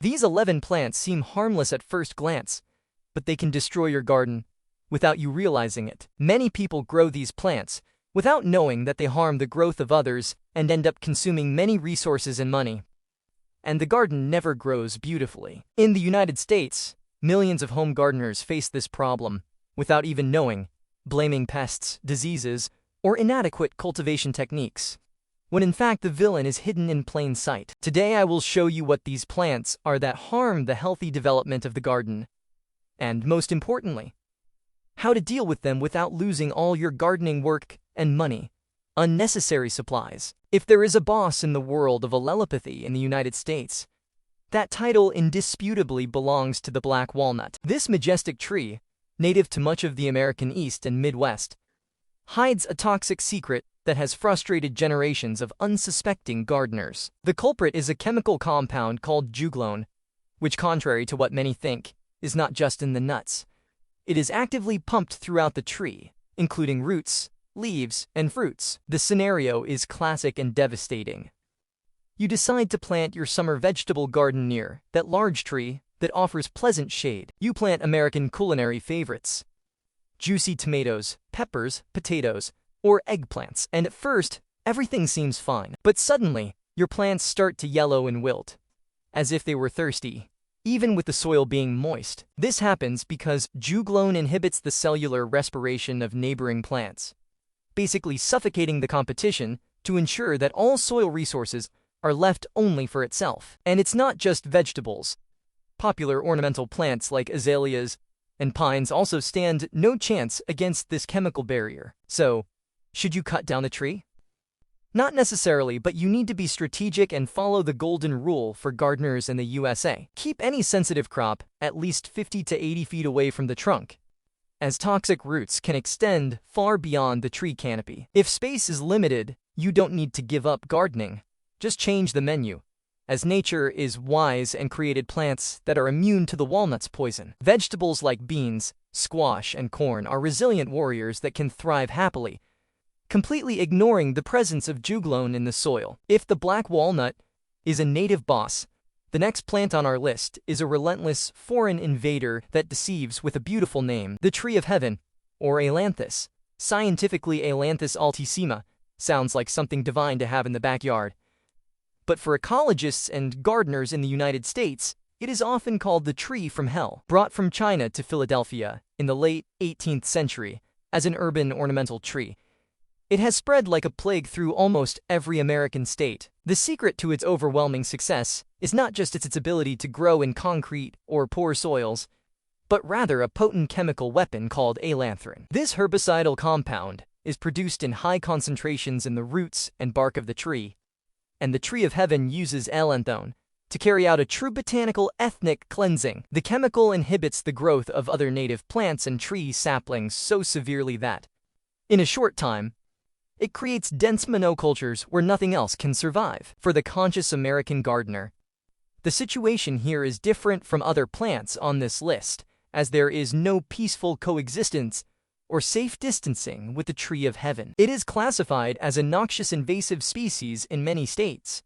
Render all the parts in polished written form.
These 11 plants seem harmless at first glance, but they can destroy your garden without you realizing it. Many people grow these plants without knowing that they harm the growth of others and end up consuming many resources and money. And the garden never grows beautifully. In the United States, millions of home gardeners face this problem without even knowing, blaming pests, diseases, or inadequate cultivation techniques, when in fact the villain is hidden in plain sight. Today I will show you what these plants are that harm the healthy development of the garden, and most importantly, how to deal with them without losing all your gardening work and money. Unnecessary supplies. If there is a boss in the world of allelopathy in the United States, that title indisputably belongs to the black walnut. This majestic tree, native to much of the American East and Midwest, hides a toxic secret that has frustrated generations of unsuspecting gardeners. The culprit is a chemical compound called juglone, which, contrary to what many think, is not just in the nuts. It is actively pumped throughout the tree, including roots, leaves, and fruits. The scenario is classic and devastating. You decide to plant your summer vegetable garden near that large tree that offers pleasant shade. You plant American culinary favorites: juicy tomatoes, peppers, potatoes, or eggplants. And at first, everything seems fine. But suddenly, your plants start to yellow and wilt, as if they were thirsty, even with the soil being moist. This happens because juglone inhibits the cellular respiration of neighboring plants, basically suffocating the competition to ensure that all soil resources are left only for itself. And it's not just vegetables. Popular ornamental plants like azaleas and pines also stand no chance against this chemical barrier. So, should you cut down the tree? Not necessarily, but you need to be strategic and follow the golden rule for gardeners in the USA. Keep any sensitive crop at least 50 to 80 feet away from the trunk, as toxic roots can extend far beyond the tree canopy. If space is limited, you don't need to give up gardening. Just change the menu, as nature is wise and created plants that are immune to the walnut's poison. Vegetables like beans, squash, and corn are resilient warriors that can thrive happily, completely ignoring the presence of juglone in the soil. If the black walnut is a native boss, the next plant on our list is a relentless foreign invader that deceives with a beautiful name: the tree of heaven, or ailanthus. Scientifically, Ailanthus altissima sounds like something divine to have in the backyard. But for ecologists and gardeners in the United States, it is often called the tree from hell. Brought from China to Philadelphia in the late 18th century as an urban ornamental tree, it has spread like a plague through almost every American state. The secret to its overwhelming success is not just its ability to grow in concrete or poor soils, but rather a potent chemical weapon called ailanthrin. This herbicidal compound is produced in high concentrations in the roots and bark of the tree, and the tree of heaven uses ailanthone to carry out a true botanical ethnic cleansing. The chemical inhibits the growth of other native plants and tree saplings so severely that, in a short time, it creates dense monocultures where nothing else can survive. For the conscious American gardener, the situation here is different from other plants on this list, as there is no peaceful coexistence or safe distancing with the tree of heaven. It is classified as a noxious invasive species in many states,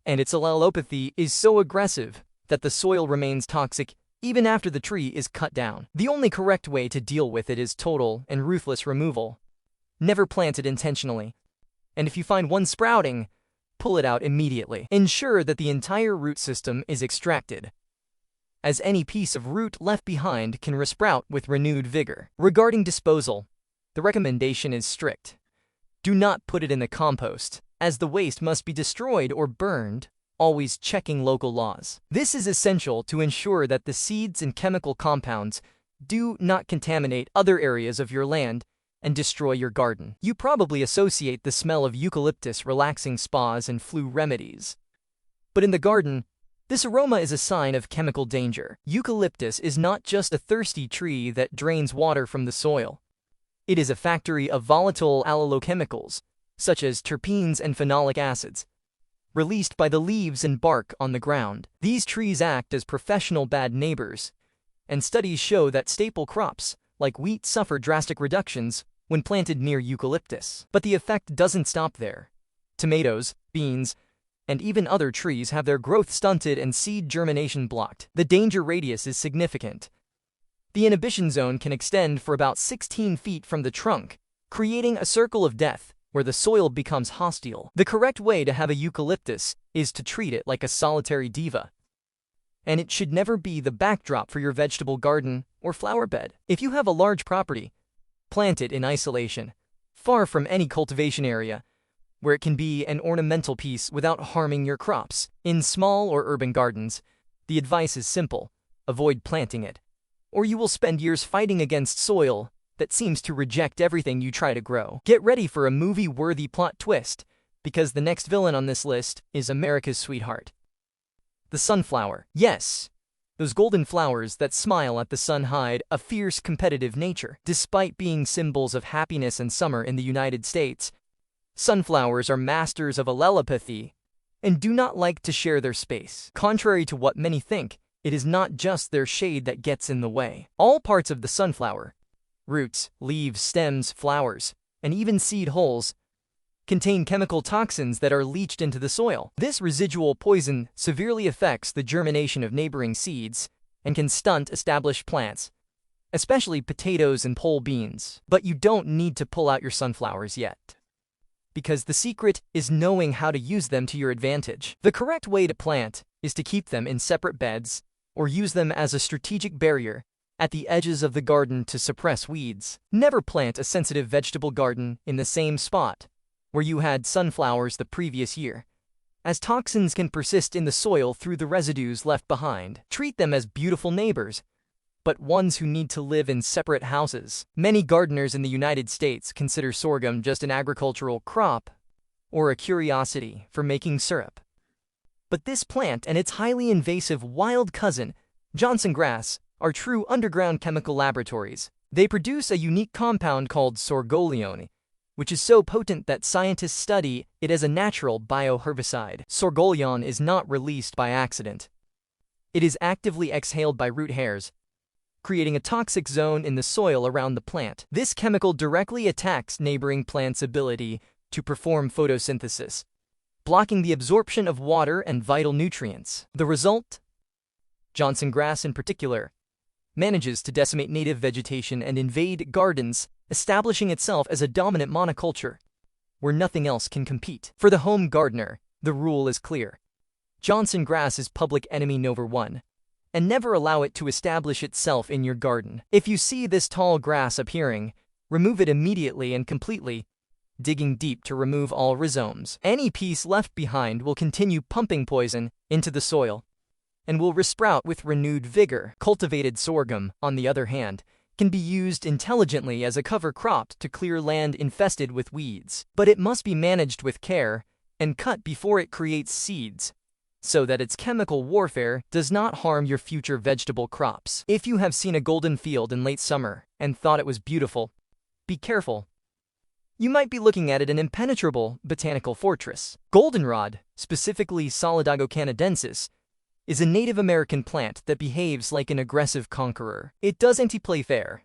and its allelopathy is so aggressive that the soil remains toxic even after the tree is cut down. The only correct way to deal with it is total and ruthless removal. Never plant it intentionally, and if you find one sprouting, pull it out immediately. Ensure that the entire root system is extracted, as any piece of root left behind can resprout with renewed vigor. Regarding disposal, the recommendation is strict. Do not put it in the compost, as the waste must be destroyed or burned, always checking local laws. This is essential to ensure that the seeds and chemical compounds do not contaminate other areas of your land and destroy your garden. You probably associate the smell of eucalyptus relaxing spas and flu remedies, but in the garden, this aroma is a sign of chemical danger. Eucalyptus is not just a thirsty tree that drains water from the soil. It is a factory of volatile allelochemicals, such as terpenes and phenolic acids, released by the leaves and bark on the ground. These trees act as professional bad neighbors, and studies show that staple crops, like wheat, suffer drastic reductions when planted near eucalyptus. But the effect doesn't stop there. Tomatoes, beans, and even other trees have their growth stunted and seed germination blocked. The danger radius is significant. The inhibition zone can extend for about 16 feet from the trunk, creating a circle of death where the soil becomes hostile. The correct way to have a eucalyptus is to treat it like a solitary diva, and it should never be the backdrop for your vegetable garden or flower bed. If you have a large property, plant it in isolation, far from any cultivation area, where it can be an ornamental piece without harming your crops. In small or urban gardens, the advice is simple: avoid planting it, or you will spend years fighting against soil that seems to reject everything you try to grow. Get ready for a movie-worthy plot twist, because the next villain on this list is America's sweetheart, the sunflower. Yes, those golden flowers that smile at the sun hide a fierce competitive nature. Despite being symbols of happiness and summer in the United States, sunflowers are masters of allelopathy and do not like to share their space. Contrary to what many think, it is not just their shade that gets in the way. All parts of the sunflower, roots, leaves, stems, flowers, and even seed holes, contain chemical toxins that are leached into the soil. This residual poison severely affects the germination of neighboring seeds and can stunt established plants, especially potatoes and pole beans. But you don't need to pull out your sunflowers yet, because the secret is knowing how to use them to your advantage. The correct way to plant is to keep them in separate beds or use them as a strategic barrier at the edges of the garden to suppress weeds. Never plant a sensitive vegetable garden in the same spot where you had sunflowers the previous year, as toxins can persist in the soil through the residues left behind. Treat them as beautiful neighbors, but ones who need to live in separate houses. Many gardeners in the United States consider sorghum just an agricultural crop or a curiosity for making syrup. But this plant and its highly invasive wild cousin, Johnson grass, are true underground chemical laboratories. They produce a unique compound called sorgoleone, which is so potent that scientists study it as a natural bioherbicide. Sorgoleone is not released by accident. It is actively exhaled by root hairs, creating a toxic zone in the soil around the plant. This chemical directly attacks neighboring plants' ability to perform photosynthesis, blocking the absorption of water and vital nutrients. The result? Johnson grass in particular manages to decimate native vegetation and invade gardens, establishing itself as a dominant monoculture where nothing else can compete. For the home gardener, the rule is clear: Johnson grass is public enemy number one, and never allow it to establish itself in your garden. If you see this tall grass appearing, remove it immediately and completely, digging deep to remove all rhizomes. Any piece left behind will continue pumping poison into the soil and will resprout with renewed vigor. Cultivated sorghum, on the other hand, can be used intelligently as a cover crop to clear land infested with weeds. But it must be managed with care and cut before it creates seeds, so that its chemical warfare does not harm your future vegetable crops. If you have seen a golden field in late summer and thought it was beautiful, be careful. You might be looking at an impenetrable botanical fortress. Goldenrod, specifically Solidago canadensis, is a Native American plant that behaves like an aggressive conqueror. It doesn't play fair.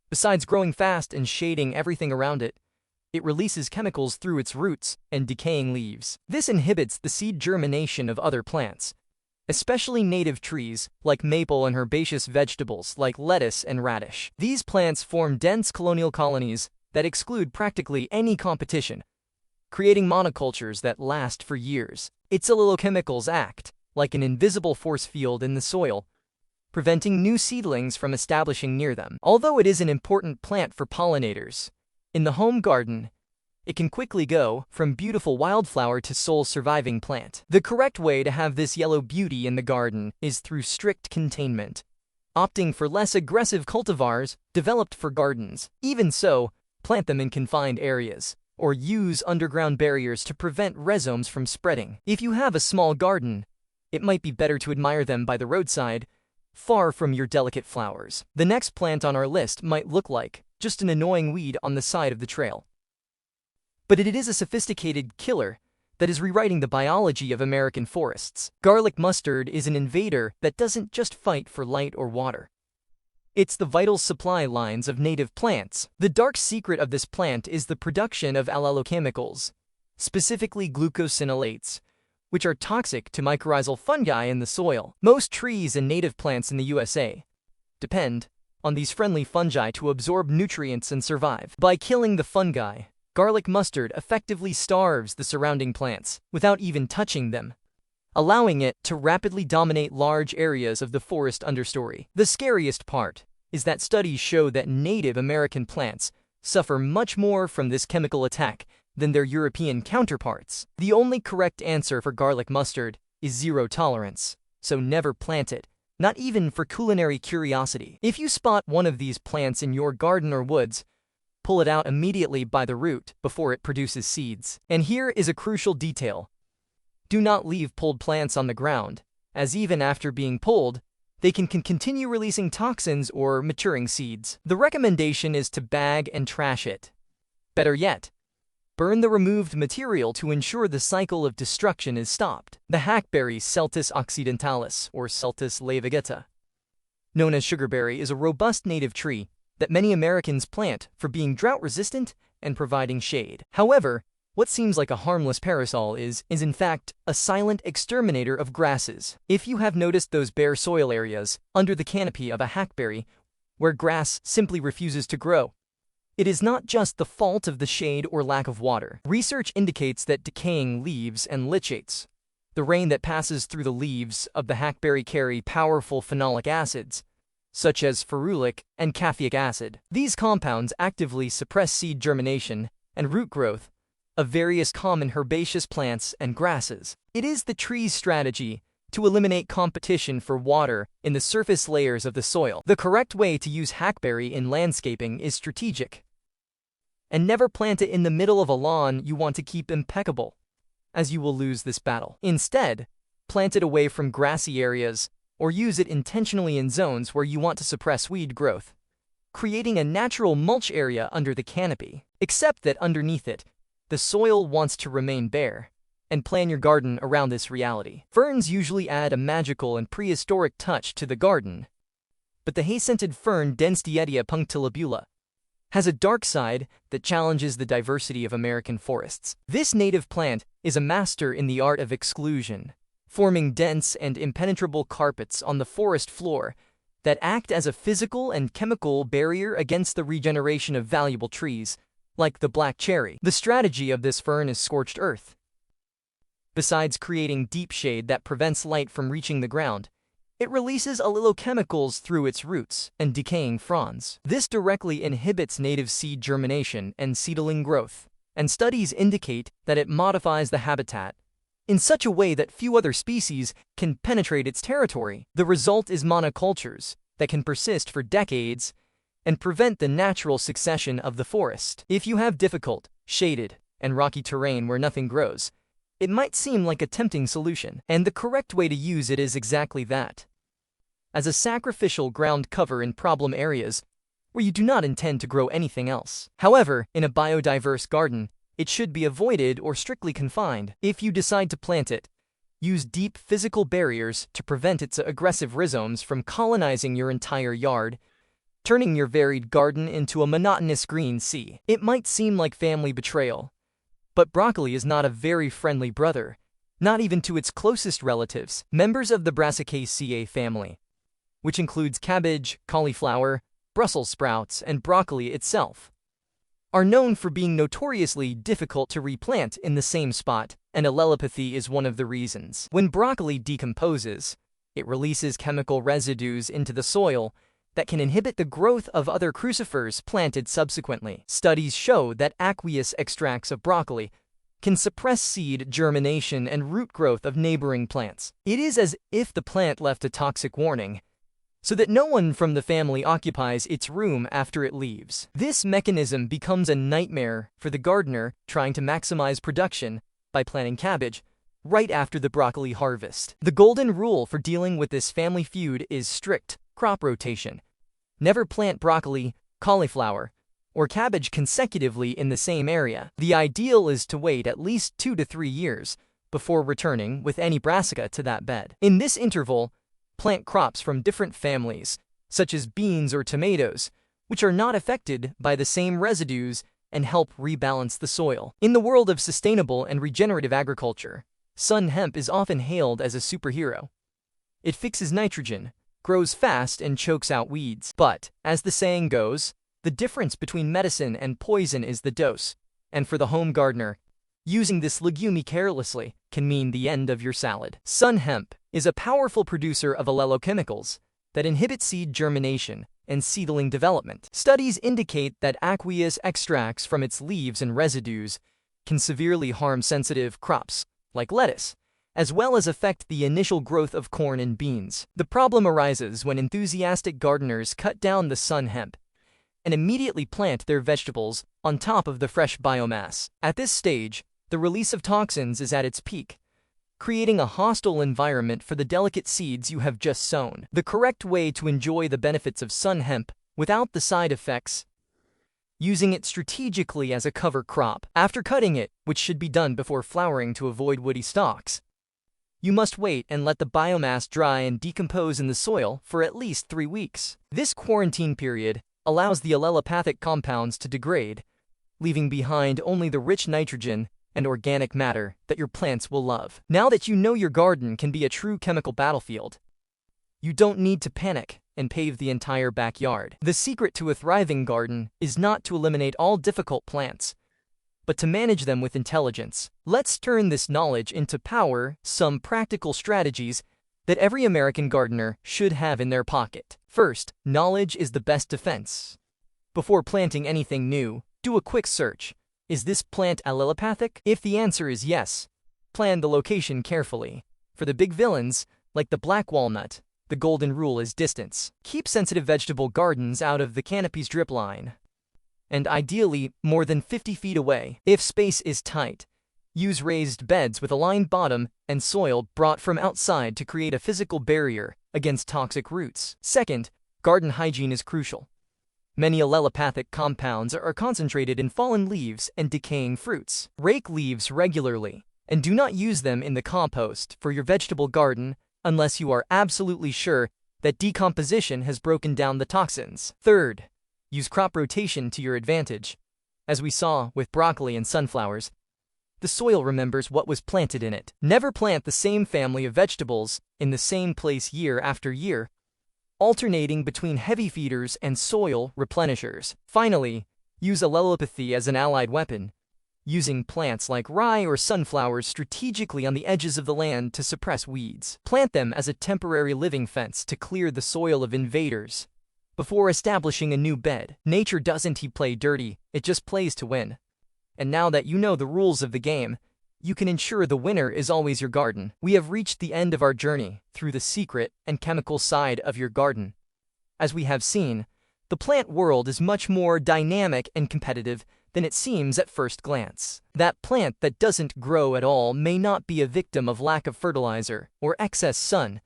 Besides growing fast and shading everything around it, it releases chemicals through its roots and decaying leaves. This inhibits the seed germination of other plants, especially native trees like maple and herbaceous vegetables like lettuce and radish. These plants form dense colonial colonies that exclude practically any competition, creating monocultures that last for years. Its allelochemicals act like an invisible force field in the soil, preventing new seedlings from establishing near them. Although it is an important plant for pollinators, in the home garden, it can quickly go from beautiful wildflower to sole surviving plant. The correct way to have this yellow beauty in the garden is through strict containment, opting for less aggressive cultivars developed for gardens. Even so, plant them in confined areas, or use underground barriers to prevent rhizomes from spreading. If you have a small garden, it might be better to admire them by the roadside, far from your delicate flowers. The next plant on our list might look like just an annoying weed on the side of the trail, but it is a sophisticated killer that is rewriting the biology of American forests. Garlic mustard is an invader that doesn't just fight for light or water. It's the vital supply lines of native plants. The dark secret of this plant is the production of allelochemicals, specifically glucosinolates, which are toxic to mycorrhizal fungi in the soil. Most trees and native plants in the USA depend on these friendly fungi to absorb nutrients and survive. By killing the fungi, garlic mustard effectively starves the surrounding plants without even touching them, allowing it to rapidly dominate large areas of the forest understory. The scariest part is that studies show that Native American plants suffer much more from this chemical attack than their European counterparts. The only correct answer for garlic mustard is zero tolerance, so never plant it, not even for culinary curiosity. If you spot one of these plants in your garden or woods, pull it out immediately by the root before it produces seeds. And here is a crucial detail. Do not leave pulled plants on the ground, as even after being pulled, they can continue releasing toxins or maturing seeds. The recommendation is to bag and trash it. Better yet, burn the removed material to ensure the cycle of destruction is stopped. The hackberry Celtis occidentalis, or Celtis laevigata, known as sugarberry, is a robust native tree that many Americans plant for being drought-resistant and providing shade. However, what seems like a harmless parasol is in fact a silent exterminator of grasses. If you have noticed those bare soil areas under the canopy of a hackberry where grass simply refuses to grow, it is not just the fault of the shade or lack of water. Research indicates that decaying leaves and litchates, the rain that passes through the leaves of the hackberry, carry powerful phenolic acids, such as ferulic and caffeic acid. These compounds actively suppress seed germination and root growth of various common herbaceous plants and grasses. It is the tree's strategy to eliminate competition for water in the surface layers of the soil. The correct way to use hackberry in landscaping is strategic, and never plant it in the middle of a lawn you want to keep impeccable, as you will lose this battle. Instead, plant it away from grassy areas or use it intentionally in zones where you want to suppress weed growth, creating a natural mulch area under the canopy. Except that underneath it, the soil wants to remain bare, and plan your garden around this reality. Ferns usually add a magical and prehistoric touch to the garden, but the hay-scented fern Denstietia punctilibula has a dark side that challenges the diversity of American forests. This native plant is a master in the art of exclusion, forming dense and impenetrable carpets on the forest floor that act as a physical and chemical barrier against the regeneration of valuable trees, like the black cherry. The strategy of this fern is scorched earth. Besides creating deep shade that prevents light from reaching the ground, it releases allelochemicals through its roots and decaying fronds. This directly inhibits native seed germination and seedling growth, and studies indicate that it modifies the habitat in such a way that few other species can penetrate its territory. The result is monocultures that can persist for decades and prevent the natural succession of the forest. If you have difficult, shaded, and rocky terrain where nothing grows, it might seem like a tempting solution, and the correct way to use it is exactly that, as a sacrificial ground cover in problem areas where you do not intend to grow anything else. However, in a biodiverse garden, it should be avoided or strictly confined. If you decide to plant it, use deep physical barriers to prevent its aggressive rhizomes from colonizing your entire yard, turning your varied garden into a monotonous green sea. It might seem like family betrayal, but broccoli is not a very friendly brother, not even to its closest relatives. Members of the Brassicaceae family, which includes cabbage, cauliflower, Brussels sprouts, and broccoli itself, are known for being notoriously difficult to replant in the same spot, and allelopathy is one of the reasons. When broccoli decomposes, it releases chemical residues into the soil that can inhibit the growth of other crucifers planted subsequently. Studies show that aqueous extracts of broccoli can suppress seed germination and root growth of neighboring plants. It is as if the plant left a toxic warning, so that no one from the family occupies its room after it leaves. This mechanism becomes a nightmare for the gardener trying to maximize production by planting cabbage right after the broccoli harvest. The golden rule for dealing with this family feud is strict crop rotation. Never plant broccoli, cauliflower, or cabbage consecutively in the same area. The ideal is to wait at least 2 to 3 years before returning with any brassica to that bed. In this interval, plant crops from different families, such as beans or tomatoes, which are not affected by the same residues and help rebalance the soil. In the world of sustainable and regenerative agriculture, Sun hemp is often hailed as a superhero. It fixes nitrogen, grows fast, and chokes out weeds. But, as the saying goes, the difference between medicine and poison is the dose. And for the home gardener, using this legume carelessly can mean the end of your salad. Sun hemp is a powerful producer of allelochemicals that inhibit seed germination and seedling development. Studies indicate that aqueous extracts from its leaves and residues can severely harm sensitive crops, like lettuce, as well as affect the initial growth of corn and beans. The problem arises when enthusiastic gardeners cut down the sun hemp and immediately plant their vegetables on top of the fresh biomass. At this stage, the release of toxins is at its peak, creating a hostile environment for the delicate seeds you have just sown. The correct way to enjoy the benefits of sun hemp without the side effects: using it strategically as a cover crop. After cutting it, which should be done before flowering to avoid woody stalks, you must wait and let the biomass dry and decompose in the soil for at least 3 weeks. This quarantine period allows the allelopathic compounds to degrade, leaving behind only the rich nitrogen and organic matter that your plants will love. Now that you know your garden can be a true chemical battlefield, you don't need to panic and pave the entire backyard. The secret to a thriving garden is not to eliminate all difficult plants, but to manage them with intelligence. Let's turn this knowledge into power, some practical strategies that every American gardener should have in their pocket. First, knowledge is the best defense. Before planting anything new, do a quick search. Is this plant allelopathic? If the answer is yes, plan the location carefully. For the big villains, like the black walnut, the golden rule is distance. Keep sensitive vegetable gardens out of the canopy's drip line, and ideally more than 50 feet away. If space is tight, use raised beds with a lined bottom and soil brought from outside to create a physical barrier against toxic roots. Second, garden hygiene is crucial. Many allelopathic compounds are concentrated in fallen leaves and decaying fruits. Rake leaves regularly, and do not use them in the compost for your vegetable garden unless you are absolutely sure that decomposition has broken down the toxins. Third, use crop rotation to your advantage. As we saw with broccoli and sunflowers, the soil remembers what was planted in it. Never plant the same family of vegetables in the same place year after year, alternating between heavy feeders and soil replenishers. Finally, use allelopathy as an allied weapon, using plants like rye or sunflowers strategically on the edges of the land to suppress weeds. Plant them as a temporary living fence to clear the soil of invaders before establishing a new bed. Nature doesn't play dirty, it just plays to win. And now that you know the rules of the game, you can ensure the winner is always your garden. We have reached the end of our journey through the secret and chemical side of your garden. As we have seen, the plant world is much more dynamic and competitive than it seems at first glance. That plant that doesn't grow at all may not be a victim of lack of fertilizer or excess sun,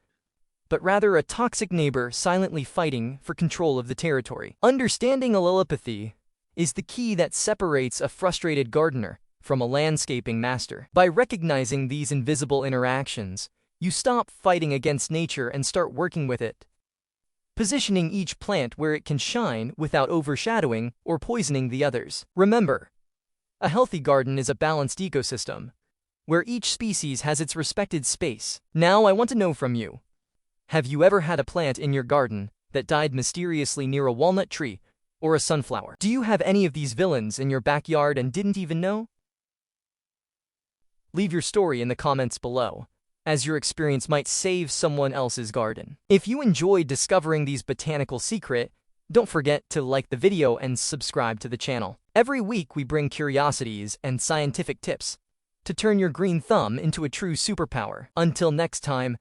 but rather a toxic neighbor silently fighting for control of the territory. Understanding allelopathy is the key that separates a frustrated gardener from a landscaping master. By recognizing these invisible interactions, you stop fighting against nature and start working with it, positioning each plant where it can shine without overshadowing or poisoning the others. Remember, a healthy garden is a balanced ecosystem, where each species has its respected space. Now I want to know from you, have you ever had a plant in your garden that died mysteriously near a walnut tree or a sunflower? Do you have any of these villains in your backyard and didn't even know? Leave your story in the comments below, as your experience might save someone else's garden. If you enjoyed discovering these botanical secrets, don't forget to like the video and subscribe to the channel. Every week we bring curiosities and scientific tips to turn your green thumb into a true superpower. Until next time,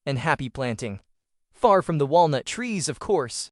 and happy planting. Far from the walnut trees, of course.